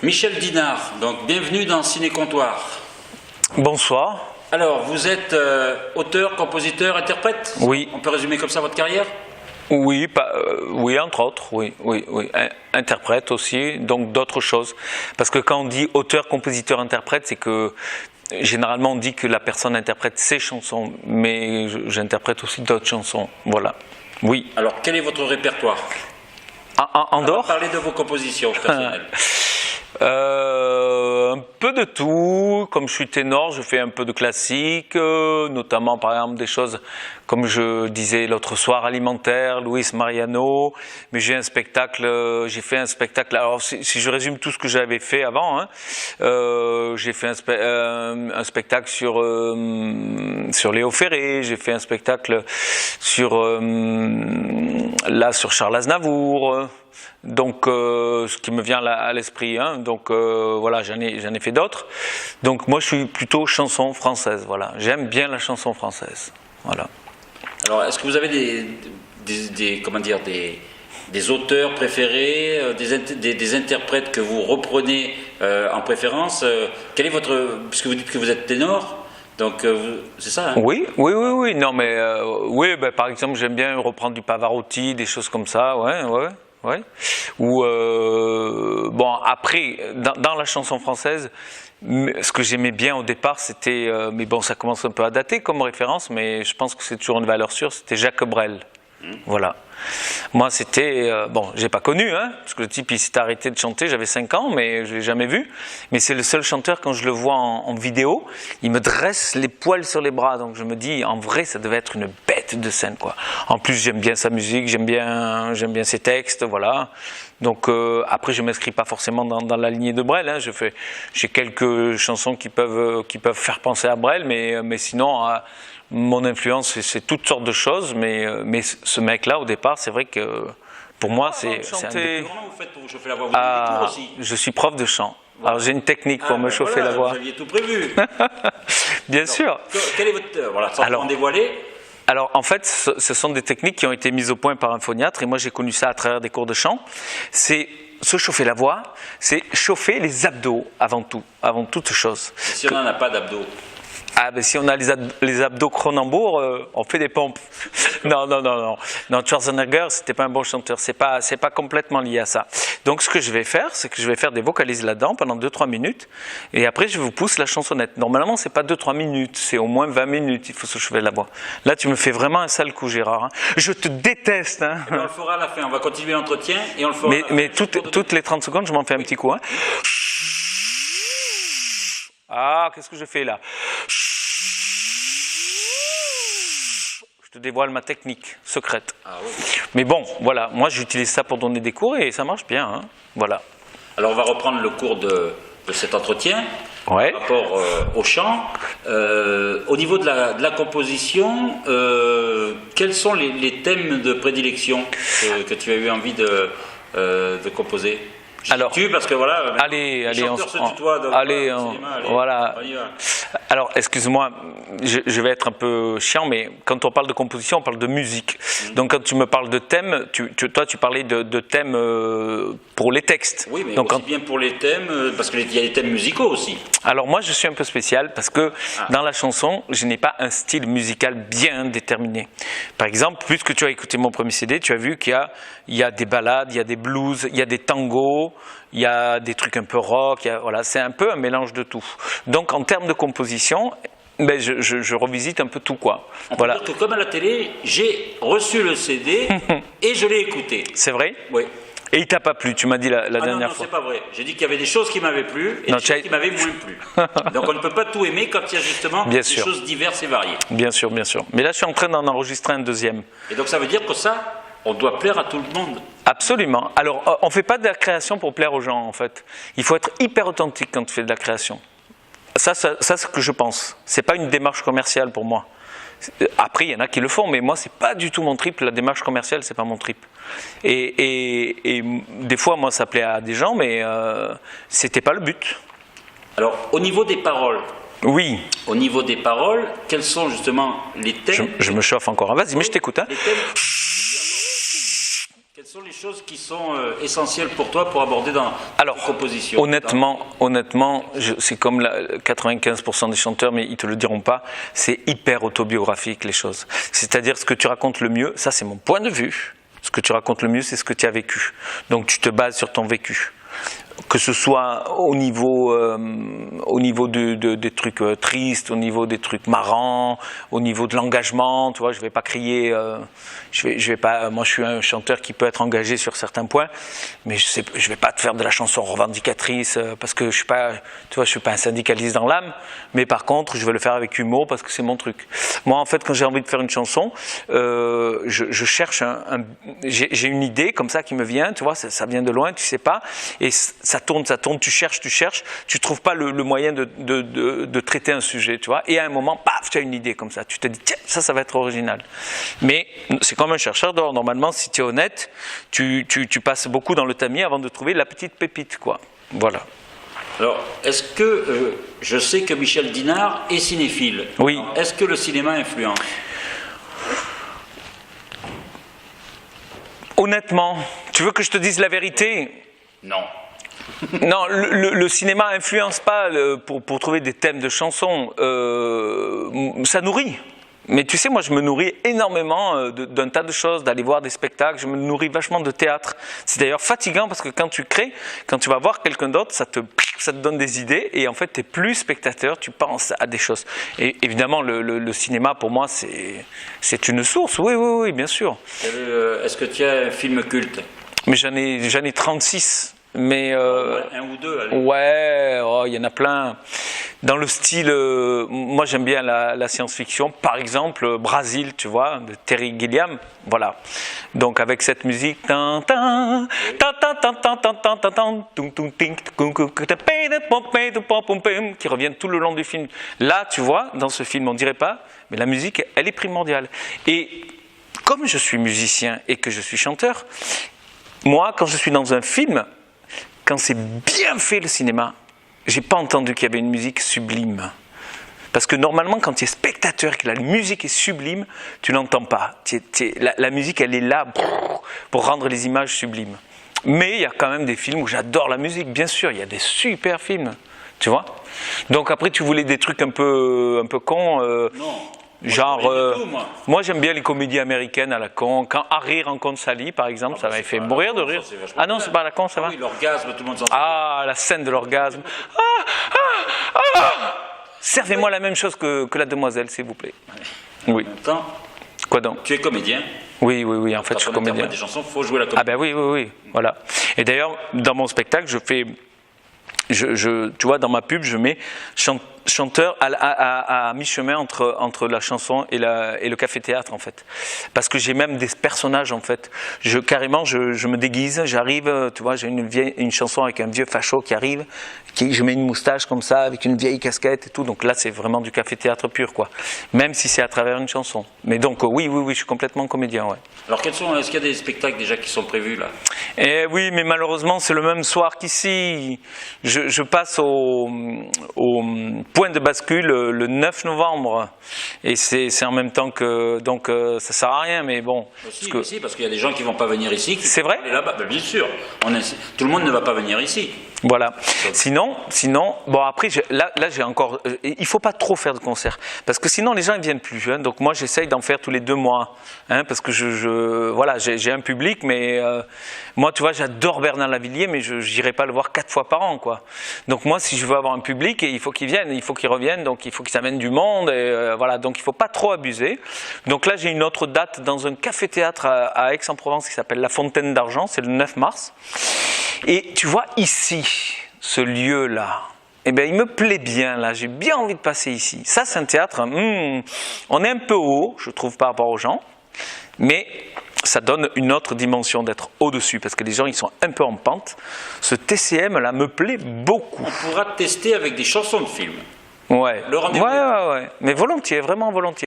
Michel Dinard, donc bienvenue dans Ciné Comptoir. Bonsoir. Alors, vous êtes auteur, compositeur, interprète? Oui. On peut résumer comme ça votre carrière? Oui, oui, entre autres, oui. Interprète aussi, donc d'autres choses. Parce que quand on dit auteur, compositeur, interprète, c'est que généralement on dit que la personne interprète ses chansons, mais j'interprète aussi d'autres chansons, voilà. Oui. Alors, quel est votre répertoire? En dehors? Parlez de vos compositions personnelles. Un peu de tout. Comme je suis ténor, je fais un peu de classique, notamment par exemple des choses comme je disais l'autre soir, alimentaire, Luis Mariano. Mais j'ai fait un spectacle. Alors si je résume tout ce que j'avais fait avant, hein, j'ai fait un spectacle sur Léo Ferré. J'ai fait un spectacle sur Charles Aznavour. Donc, ce qui me vient à l'esprit, hein. Donc voilà, j'en ai fait d'autres. Donc moi, je suis plutôt chanson française. Voilà, j'aime bien la chanson française. Voilà. Alors, est-ce que vous avez des auteurs préférés, des interprètes que vous reprenez en préférence? Quel est puisque vous dites que vous êtes ténor? Donc, c'est ça, hein? Oui. Non, mais oui, ben, par exemple, j'aime bien reprendre du Pavarotti, des choses comme ça. Ouais. Ou bon, après, dans la chanson française, ce que j'aimais bien au départ, c'était, mais bon, ça commence un peu à dater comme référence, mais je pense que c'est toujours une valeur sûre, c'était Jacques Brel. Voilà. Moi, c'était... bon, j'ai pas connu, hein, parce que le type, il s'est arrêté de chanter, j'avais 5 ans, mais je l'ai jamais vu. Mais c'est le seul chanteur, quand je le vois en vidéo, il me dresse les poils sur les bras. Donc je me dis, en vrai, ça devait être une bête de scène, quoi. En plus, j'aime bien sa musique, j'aime bien ses textes, voilà. Donc après, je m'inscris pas forcément dans la lignée de Brel, hein. J'ai quelques chansons qui peuvent faire penser à Brel, mais sinon... mon influence, c'est toutes sortes de choses, mais ce mec-là, au départ, c'est vrai que pour moi, c'est un des... Comment vous faites pour vous chauffer la voix? Vous avez des cours aussi? Je suis prof de chant. Voilà. Alors j'ai une technique pour me chauffer la voix. Vous aviez tout prévu. Bien sûr. Quel est votre... Voilà, sans en dévoiler. Alors en fait, ce sont des techniques qui ont été mises au point par un phoniatre, et moi j'ai connu ça à travers des cours de chant. C'est se chauffer la voix, c'est chauffer les abdos avant toute chose. Et si on n'en a pas d'abdos? Ah ben si on a les abdos Cronenbourg, on fait des pompes. Non, Schwarzenegger, c'était pas un bon chanteur, c'est pas complètement lié à ça. Donc ce que je vais faire, c'est que je vais faire des vocalises là-dedans pendant 2-3 minutes, et après je vous pousse la chansonnette. Normalement c'est pas 2-3 minutes, c'est au moins 20 minutes, il faut se chauffer la voix. Là tu me fais vraiment un sale coup, Gérard, hein. Je te déteste, hein. On le fera à la fin, on va continuer l'entretien, et on le fera mais toutes les 30 secondes, je m'en fais un petit coup, hein. Ah, qu'est-ce que je fais là? Je te dévoile ma technique secrète. Ah, oui. Mais bon, voilà, moi j'utilise ça pour donner des cours et ça marche bien, hein. Voilà. Alors on va reprendre le cours de cet entretien, ouais. Par rapport au chant. Au niveau de la composition, quels sont les thèmes de prédilection que tu as eu envie de composer? Alors, parce que voilà, allez, voilà. Alors, excuse-moi, je vais être un peu chiant, mais quand on parle de composition, on parle de musique. Donc, quand tu me parles de thèmes, toi, tu parlais de thèmes pour les textes. Oui, mais donc, aussi bien pour les thèmes, parce qu'il y a des thèmes musicaux aussi. Alors, moi, je suis un peu spécial parce que dans la chanson, je n'ai pas un style musical bien déterminé. Par exemple, puisque tu as écouté mon premier CD, tu as vu qu'il y a des ballades, il y a des blues, il y a des tangos, il y a des trucs un peu rock, voilà, c'est un peu un mélange de tout. Donc en termes de composition, ben, je revisite un peu tout, quoi. On peut dire que comme à la télé, j'ai reçu le CD et je l'ai écouté. C'est vrai? Oui. Et il t'a pas plu, tu m'as dit la dernière fois. Non, c'est pas vrai. J'ai dit qu'il y avait des choses qui m'avaient plu et des choses qui m'avaient moins plu. Donc on ne peut pas tout aimer quand il y a justement des choses diverses et variées. Bien sûr. Mais là, je suis en train d'en enregistrer un deuxième. Et donc ça veut dire que ça... on doit plaire à tout le monde. Absolument. Alors, on ne fait pas de la création pour plaire aux gens, en fait. Il faut être hyper authentique quand tu fais de la création. Ça c'est ce que je pense. C'est pas une démarche commerciale pour moi. Après, il y en a qui le font, mais moi, c'est pas du tout mon trip. La démarche commerciale, c'est pas mon trip. Et des fois, moi, ça plaît à des gens, mais c'était pas le but. Alors, au niveau des paroles. Oui. Au niveau des paroles, quels sont justement les thèmes? Je me chauffe encore. Vas-y, mais je t'écoute. Hein. Les thèmes... sont les choses qui sont essentielles pour toi pour aborder dans Alors, ta composition? honnêtement, c'est comme 95% des chanteurs, mais ils te le diront pas, c'est hyper autobiographique les choses. C'est-à-dire ce que tu racontes le mieux, ça c'est mon point de vue, ce que tu racontes le mieux, c'est ce que tu as vécu. Donc tu te bases sur ton vécu. Que ce soit au niveau des trucs tristes, au niveau des trucs marrants, au niveau de l'engagement, tu vois, je vais pas crier, je vais pas, moi je suis un chanteur qui peut être engagé sur certains points, mais je vais pas te faire de la chanson revendicatrice parce que je suis pas, tu vois, je suis pas un syndicaliste dans l'âme, mais par contre je vais le faire avec humour parce que c'est mon truc. Moi en fait quand j'ai envie de faire une chanson, je cherche j'ai une idée comme ça qui me vient, tu vois, ça vient de loin, tu sais pas, et ça tourne, tu cherches, tu trouves pas le moyen de traiter un sujet, tu vois, et à un moment, paf, tu as une idée comme ça, tu te dis, tiens, ça va être original. Mais c'est comme un chercheur d'or, normalement, si tu es honnête, tu passes beaucoup dans le tamis avant de trouver la petite pépite, quoi. Voilà. Alors, est-ce que, je sais que Michel Dinard est cinéphile. Oui. Est-ce que le cinéma influence? Honnêtement, tu veux que je te dise la vérité? Non. Non, le cinéma influence pas pour trouver des thèmes de chansons. Ça nourrit. Mais tu sais, moi, je me nourris énormément d'un tas de choses, d'aller voir des spectacles. Je me nourris vachement de théâtre. C'est d'ailleurs fatigant parce que quand tu crées, quand tu vas voir quelqu'un d'autre, ça te donne des idées. Et en fait, tu n'es plus spectateur, tu penses à des choses. Et évidemment, le cinéma, pour moi, c'est une source. Oui, bien sûr. Est-ce que tu as un film culte? Mais j'en ai 36. Mais un ou deux, allez. Ouais, il y en a plein. Dans le style, moi j'aime bien la science-fiction. Par exemple, Brasil, tu vois, de Terry Gilliam. Voilà. Donc avec cette musique, qui revient tout le long du film. Là, tu vois, dans ce film, on dirait pas, mais la musique, elle est primordiale. Et comme je suis musicien et que je suis chanteur, moi, quand je suis dans un film, quand c'est bien fait le cinéma, j'ai pas entendu qu'il y avait une musique sublime. Parce que normalement, quand tu es spectateur, que la musique est sublime, tu l'entends pas. La musique, elle est là pour rendre les images sublimes. Mais il y a quand même des films où j'adore la musique, bien sûr, il y a des super films, tu vois. Donc après, tu voulais des trucs un peu cons. Non. Genre, moi j'aime bien les comédies américaines à la con. Quand Harry rencontre Sally, par exemple, ça m'avait fait mourir de rire. Ah non, c'est pas à la con, ça va? Oui, l'orgasme, tout le monde s'en fout. Ah, la scène de l'orgasme. Servez-moi la même chose que la demoiselle, s'il vous plaît. Oui. En même temps, Quoi donc? tu es comédien. Oui, en fait, je suis comédien. Des chansons, faut jouer la comédie. Ah ben oui, voilà. Et d'ailleurs, dans mon spectacle, je fais... tu vois, dans ma pub, je mets chanteur à mi-chemin entre la chanson et le café-théâtre, en fait. Parce que j'ai même des personnages, en fait. Carrément, je me déguise, j'arrive, tu vois, j'ai une chanson avec un vieux facho qui arrive, je mets une moustache comme ça, avec une vieille casquette et tout. Donc là, c'est vraiment du café-théâtre pur, quoi. Même si c'est à travers une chanson. Mais donc, oui, je suis complètement comédien, ouais. Alors, est-ce qu'il y a des spectacles déjà qui sont prévus, là? Eh oui, mais malheureusement, c'est le même soir qu'ici. Je passe au point de bascule le 9 novembre. Et c'est en même temps que... Donc, ça sert à rien, mais bon. Si, parce qu'il y a des gens qui ne vont pas venir ici. C'est vrai? Là-bas, bien sûr. Tout le monde ne va pas venir ici. Voilà. Sinon, bon après, là j'ai encore... il ne faut pas trop faire de concerts, parce que sinon les gens ne viennent plus. Hein, donc moi j'essaye d'en faire tous les 2 mois, hein, parce que voilà, j'ai un public, mais moi tu vois, j'adore Bernard Lavilliers, mais je n'irai pas le voir 4 fois par an, quoi. Donc moi, si je veux avoir un public, il faut qu'il vienne, il faut qu'il revienne, donc il faut qu'ils amènent du monde, et voilà, donc il ne faut pas trop abuser. Donc là j'ai une autre date dans un café-théâtre à Aix-en-Provence qui s'appelle La Fontaine d'Argent, c'est le 9 mars. Et tu vois ici, ce lieu-là, eh bien, il me plaît bien là, j'ai bien envie de passer ici. Ça, c'est un théâtre, on est un peu haut, je trouve, par rapport aux gens, mais ça donne une autre dimension d'être au-dessus, parce que les gens, ils sont un peu en pente. Ce TCM-là me plaît beaucoup. On pourra tester avec des chansons de films. Ouais, Le rendez-vous. ouais, mais volontiers, vraiment volontiers.